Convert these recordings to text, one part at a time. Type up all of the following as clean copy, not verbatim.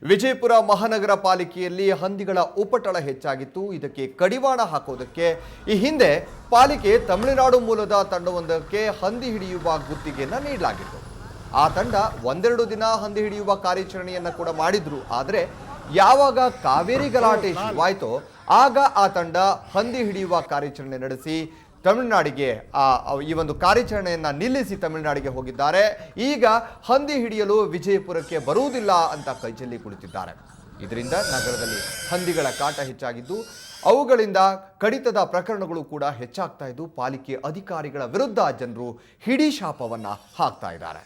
ವಿಜಯಪುರ ಮಹಾನಗರ ಪಾಲಿಕೆಯಲ್ಲಿ ಹಂದಿಗಳ ಉಪಟಳ ಹೆಚ್ಚಾಗಿತ್ತು. ಇದಕ್ಕೆ ಕಡಿವಾಣ ಹಾಕೋದಕ್ಕೆ ಈ ಹಿಂದೆ ಪಾಲಿಕೆ ತಮಿಳುನಾಡು ಮೂಲದ ತಂಡವೊಂದಕ್ಕೆ ಹಂದಿ ಹಿಡಿಯುವ ಗುತ್ತಿಗೆಯನ್ನು ನೀಡಲಾಗಿತ್ತು. ಆ ತಂಡ ಒಂದೆರಡು ದಿನ ಹಂದಿ ಹಿಡಿಯುವ ಕಾರ್ಯಾಚರಣೆಯನ್ನು ಕೂಡ ಮಾಡಿದ್ರು. ಆದರೆ ಯಾವಾಗ ಕಾವೇರಿ ಗಲಾಟೆ ಶುರುವಾಯಿತೋ ಆಗ ಆ ತಂಡ ಹಂದಿ ಹಿಡಿಯುವ ಕಾರ್ಯಾಚರಣೆ ನಡೆಸಿ ತಮಿಳುನಾಡಿಗೆ ಈ ಒಂದು ಕಾರ್ಯಾಚರಣೆಯನ್ನು ನಿಲ್ಲಿಸಿ ತಮಿಳುನಾಡಿಗೆ ಹೋಗಿದ್ದಾರೆ. ಈಗ ಹಂದಿ ಹಿಡಿಯಲು ವಿಜಯಪುರಕ್ಕೆ ಬರುವುದಿಲ್ಲ ಅಂತ ಕೈಚೆಲ್ಲಿ ಕುಳಿತಿದ್ದಾರೆ. ಇದರಿಂದ ನಗರದಲ್ಲಿ ಹಂದಿಗಳ ಕಾಟ ಹೆಚ್ಚಾಗಿದ್ದು ಅವುಗಳಿಂದ ಕಡಿತದ ಪ್ರಕರಣಗಳು ಕೂಡ ಹೆಚ್ಚಾಗ್ತಾ ಇದ್ದು ಪಾಲಿಕೆ ಅಧಿಕಾರಿಗಳ ವಿರುದ್ಧ ಜನರು ಹಿಡಿ ಶಾಪವನ್ನ ಹಾಕ್ತಾ ಇದ್ದಾರೆ.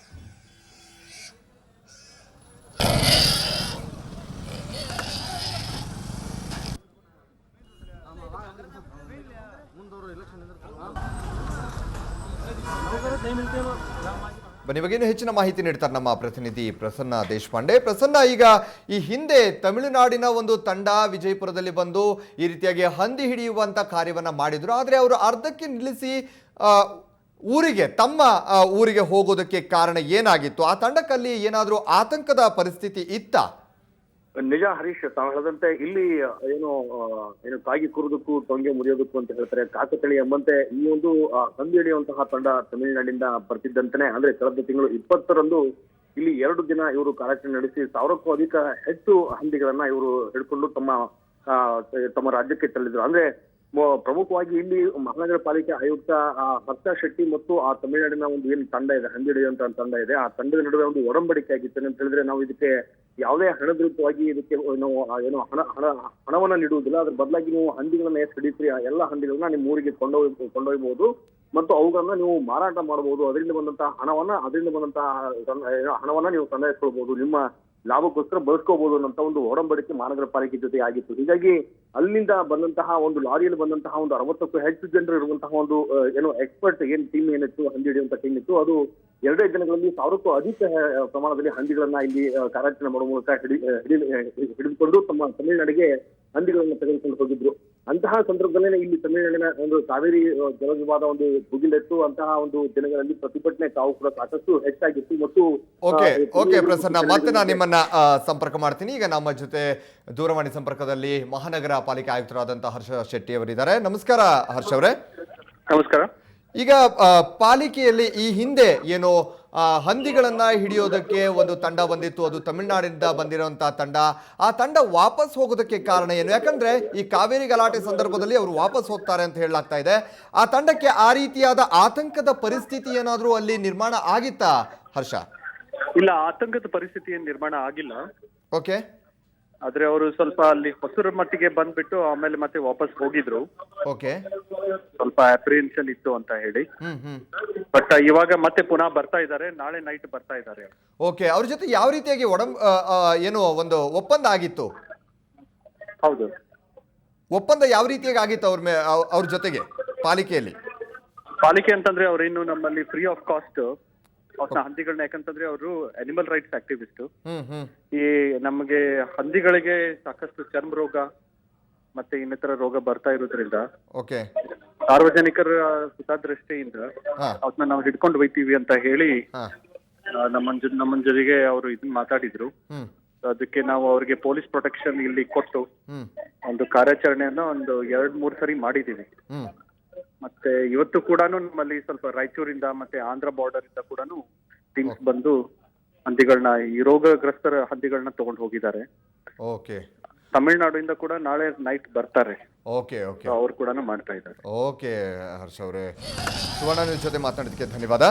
ಬನ್ನಿ ಬಗ್ಗೆನೂ ಹೆಚ್ಚಿನ ಮಾಹಿತಿ ನೀಡ್ತಾರೆ ನಮ್ಮ ಪ್ರತಿನಿಧಿ ಪ್ರಸನ್ನ ದೇಶಪಾಂಡೆ. ಪ್ರಸನ್ನ, ಈಗ ಈ ಹಿಂದೆ ತಮಿಳುನಾಡಿನ ಒಂದು ತಂಡ ವಿಜಯಪುರದಲ್ಲಿ ಬಂದು ಈ ರೀತಿಯಾಗಿ ಹಂದಿ ಹಿಡಿಯುವಂತ ಕಾರ್ಯವನ್ನ ಮಾಡಿದ್ರು. ಆದರೆ ಅವರು ಅರ್ಧಕ್ಕೆ ನಿಲ್ಲಿಸಿ ಊರಿಗೆ ತಮ್ಮ ಊರಿಗೆ ಹೋಗೋದಕ್ಕೆ ಕಾರಣ ಏನಾಗಿತ್ತು? ಆ ತಂಡಕ್ಕಲ್ಲಿ ಏನಾದರೂ ಆತಂಕದ ಪರಿಸ್ಥಿತಿ ಇತ್ತಾ? ನಿಜ ಹರೀಶ್, ತಾವು ಹೇಳದಂತೆ ಇಲ್ಲಿ ಏನು ಕಾಗಿ ಕುರುದಕ್ಕೂ ಟೊಂಗೆ ಮುರಿಯೋದಕ್ಕೂ ಅಂತ ಹೇಳ್ತಾರೆ. ಕಾಕತಳಿ ಎಂಬಂತೆ ಈ ಒಂದು ಹಂದಿ ಹಿಡಿಯುವಂತಹ ತಂಡ ತಮಿಳುನಾಡಿಂದ ಬರ್ತಿದ್ದಂತಾನೆ, ಅಂದ್ರೆ ಕಳೆದ ತಿಂಗಳು 20ರಂದು ಇಲ್ಲಿ 2 ದಿನ ಇವರು ಕಾರ್ಯಾಚರಣೆ ನಡೆಸಿ 1000ಕ್ಕೂ ಅಧಿಕ ಹೆಚ್ಚು ಹಂದಿಗಳನ್ನ ಇವರು ಹಿಡ್ಕೊಂಡು ತಮ್ಮ ರಾಜ್ಯಕ್ಕೆ ತಳ್ಳಿದ್ರು. ಅಂದ್ರೆ ಪ್ರಮುಖವಾಗಿ ಇಲ್ಲಿ ಮಹಾನಗರ ಪಾಲಿಕೆ ಆಯುಕ್ತ ಹರ್ಷ ಶೆಟ್ಟಿ ಮತ್ತು ಆ ತಮಿಳುನಾಡಿನ ಒಂದು ಏನು ತಂಡ ಇದೆ, ಹಂದಿ ಹಿಡಿಯುವಂತಹ ತಂಡ ಇದೆ, ಆ ತಂಡದ ನಡುವೆ ಒಂದು ಒಡಂಬಡಿಕೆ ಆಗಿತ್ತು ಅಂತ ಹೇಳಿದ್ರೆ, ನಾವು ಇದಕ್ಕೆ ಯಾವುದೇ ಹಣದ್ರೂಪವಾಗಿ ಇದಕ್ಕೆ ನಾವು ಹಣವನ್ನ ನೀಡುವುದಿಲ್ಲ. ಅದ್ರ ಬದಲಾಗಿ ನೀವು ಹಂದಿಗಳನ್ನ ಎಷ್ಟು ಹಿಡಿತೀರಿ ಆ ಎಲ್ಲ ಹಂದಿಗಳನ್ನ ನಿಮ್ಮ ಊರಿಗೆ ಕೊಂಡೊಯ್ಯಬಹುದು ಮತ್ತು ಅವುಗಳನ್ನ ನೀವು ಮಾರಾಟ ಮಾಡಬಹುದು. ಅದರಿಂದ ಬಂದಂತಹ ಹಣವನ್ನ ನೀವು ಸಂಗ್ರಹಿಸ್ಕೊಳ್ಬಹುದು, ನಿಮ್ಮ ಲಾಭಕ್ಕೋಸ್ಕರ ಬಳಸ್ಕೋಬಹುದು ಅನ್ನೋಂತ ಒಂದು ಒಡಂಬಡಿಕೆ ಮಹಾನಗರ ಪಾಲಿಕೆ ಜೊತೆ ಆಗಿತ್ತು. ಹೀಗಾಗಿ ಅಲ್ಲಿಂದ ಬಂದಂತಹ ಒಂದು ಲಾರಿಯಲ್ಲಿ ಬಂದಂತಹ ಒಂದು 60ಕ್ಕೂ ಹೆಚ್ಚು ಜನರು ಇರುವಂತಹ ಒಂದು ಎಕ್ಸ್ಪರ್ಟ್ ಟೀಮ್ ಏನಿತ್ತು, ಹಂದಿ ಹಿಡಿಯುವಂತ ಟೀಮ್ ಇತ್ತು, ಅದು 2 ದಿನಗಳಲ್ಲಿ 1000ಕ್ಕೂ ಅಧಿಕ ಪ್ರಮಾಣದಲ್ಲಿ ಹಂದಿಗಳನ್ನ ಇಲ್ಲಿ ಕಾರ್ಯಾಚರಣೆ ಮಾಡುವ ಮೂಲಕ ಹಿಡಿದುಕೊಂಡು ತಮ್ಮ ತಮಿಳುನಾಡಿಗೆ ಹಂದಿಗಳನ್ನ ತೆಗೆದುಕೊಂಡು ಹೋಗಿದ್ರು. ಅಂತಹ ಸಂದರ್ಭದಲ್ಲೇ ಇಲ್ಲಿ ತಮಿಳುನಾಡಿನ ಒಂದು ಕಾವೇರಿ ಜಲ ವಿವಾದ ಒಂದು ಭುಗಿಲೆತ್ತು. ಅಂತಹ ಒಂದು ದಿನಗಳಲ್ಲಿ ಪ್ರತಿಭಟನೆ ತಾವು ಕೂಡ ಸಾಕಷ್ಟು ಹೆಚ್ಚಾಗಿತ್ತು. ಮತ್ತು ಪ್ರಸನ್ನ, ಮತ್ತೆ ನಾನು ನಿಮ್ಮನ್ನ ಸಂಪರ್ಕ ಮಾಡ್ತೀನಿ. ಈಗ ನಮ್ಮ ಜೊತೆ ದೂರವಾಣಿ ಸಂಪರ್ಕದಲ್ಲಿ ಮಹಾನಗರ ಪಾಲಿಕೆ ಆಯುಕ್ತರಾದಂತಹ ಹರ್ಷ ಶೆಟ್ಟಿ ಅವರಿದ್ದಾರೆ. ನಮಸ್ಕಾರ ಹರ್ಷ ಅವರೇ. ನಮಸ್ಕಾರ. ಈಗ ಪಾಲಿಕೆಯಲ್ಲಿ ಈ ಹಿಂದೆ ಏನು ಹಂದಿಗಳನ್ನ ಹಿಡಿಯೋದಕ್ಕೆ ಒಂದು ತಂಡ ಬಂದಿತ್ತು, ಅದು ತಮಿಳುನಾಡಿನಿಂದ ಬಂದಿರುವಂತಹ ತಂಡ. ಆ ತಂಡ ವಾಪಸ್ ಹೋಗೋದಕ್ಕೆ ಕಾರಣ ಏನು? ಯಾಕಂದ್ರೆ ಈ ಕಾವೇರಿ ಗಲಾಟೆ ಸಂದರ್ಭದಲ್ಲಿ ಅವರು ವಾಪಸ್ ಹೋಗ್ತಾರೆ ಅಂತ ಹೇಳಲಾಗ್ತಾ ಇದೆ. ಆ ತಂಡಕ್ಕೆ ಆ ರೀತಿಯಾದ ಆತಂಕದ ಪರಿಸ್ಥಿತಿ ಏನಾದ್ರೂ ಅಲ್ಲಿ ನಿರ್ಮಾಣ ಆಗಿತ್ತಾ ಹರ್ಷ? ಇಲ್ಲ, ಆತಂಕದ ಪರಿಸ್ಥಿತಿ ಏನು ನಿರ್ಮಾಣ ಆಗಿಲ್ಲ. ಓಕೆ. ಆದ್ರೆ ಅವರು ಸ್ವಲ್ಪ ಅಲ್ಲಿ ಹೊಸರ ಮಟ್ಟಿಗೆ ಬಂದ್ಬಿಟ್ಟು ಆಮೇಲೆ ಮತ್ತೆ ವಾಪಸ್ ಹೋಗಿದ್ರು. ಓಕೆ. ಸ್ವಲ್ಪ ಅಪ್ರಿಹೆನ್ಷನ್ ಇತ್ತು ಅಂತ ಹೇಳಿ. ಬಟ್ ಇವಾಗ ಮತ್ತೆ ಪುನಃ ಬರ್ತಾ ಇದ್ದಾರೆ, ನಾಳೆ ನೈಟ್ ಬರ್ತಾ ಇದ್ದಾರೆ. ಓಕೆ. ಅವ್ರ ಜೊತೆ ಯಾವ ರೀತಿಯಾಗಿ ಏನು ಒಂದು ಒಪ್ಪಂದ ಆಗಿತ್ತು? ಹೌದು, ಒಪ್ಪಂದ ಯಾವ ರೀತಿಯಾಗಿ ಆಗಿತ್ತು ಅವ್ರ ಜೊತೆಗೆ ಪಾಲಿಕೆ ಅಂತಂದ್ರೆ ಅವ್ರೇನು ನಮ್ಮಲ್ಲಿ ಫ್ರೀ ಆಫ್ ಕಾಸ್ಟ್ ಹಂದಿಗಳನ್ನ, ಯಾಕಂತಂದ್ರೆ ಅವರು ಅನಿಮಲ್ ರೈಟ್ಸ್ ಆಕ್ಟಿವಿಸ್ಟ್. ಈ ನಮಗೆ ಹಂದಿಗಳಿಗೆ ಸಾಕಷ್ಟು ಚರ್ಮ ರೋಗ ಮತ್ತೆ ಇನ್ನಿತರ ರೋಗ ಬರ್ತಾ ಇರೋದ್ರಿಂದ ಸಾರ್ವಜನಿಕರ ಹಿತದೃಷ್ಟಿಯಿಂದ ಅದನ್ನ ನಾವು ಹಿಡ್ಕೊಂಡು ಹೋಯ್ತೀವಿ ಅಂತ ಹೇಳಿ ನಮ್ಮ ಜೊತೆಗೆ ಅವರು ಇದನ್ನ ಮಾತಾಡಿದ್ರು. ಅದಕ್ಕೆ ನಾವು ಅವ್ರಿಗೆ ಪೊಲೀಸ್ ಪ್ರೊಟೆಕ್ಷನ್ ಇಲ್ಲಿ ಕೊಟ್ಟು ಒಂದು ಕಾರ್ಯಾಚರಣೆಯನ್ನ ಒಂದು 2-3 ಸರಿ ಮಾಡಿದೀವಿ. ಮತ್ತೆ ಇವತ್ತು ಕೂಡ ನಮ್ಮಲ್ಲಿ ಸ್ವಲ್ಪ ರಾಯಚೂರಿಂದ ಮತ್ತೆ ಆಂಧ್ರ ಬಾರ್ಡರ್ ಇಂದ ಕೂಡ ಟೀಮ್ಸ್ ಬಂದು ಹಂದಿಗಳನ್ನ, ಈ ರೋಗಗ್ರಸ್ತರ ಹಂದಿಗಳನ್ನ ತಗೊಂಡು ಹೋಗಿದ್ದಾರೆ. ತಮಿಳುನಾಡಿಂದ ಕೂಡ ನಾಳೆ ನೈಟ್ ಬರ್ತಾರೆ. ಅವ್ರು ಕೂಡ ಮಾಡ್ತಾ ಇದ್ದಾರೆ. ಓಕೆ ಹರ್ಷ ಅವರೇ, ಸುವರ್ಣ ನ್ಯೂಸ್ ಜೊತೆ ಮಾತನಾಡೋದಕ್ಕೆ ಧನ್ಯವಾದ.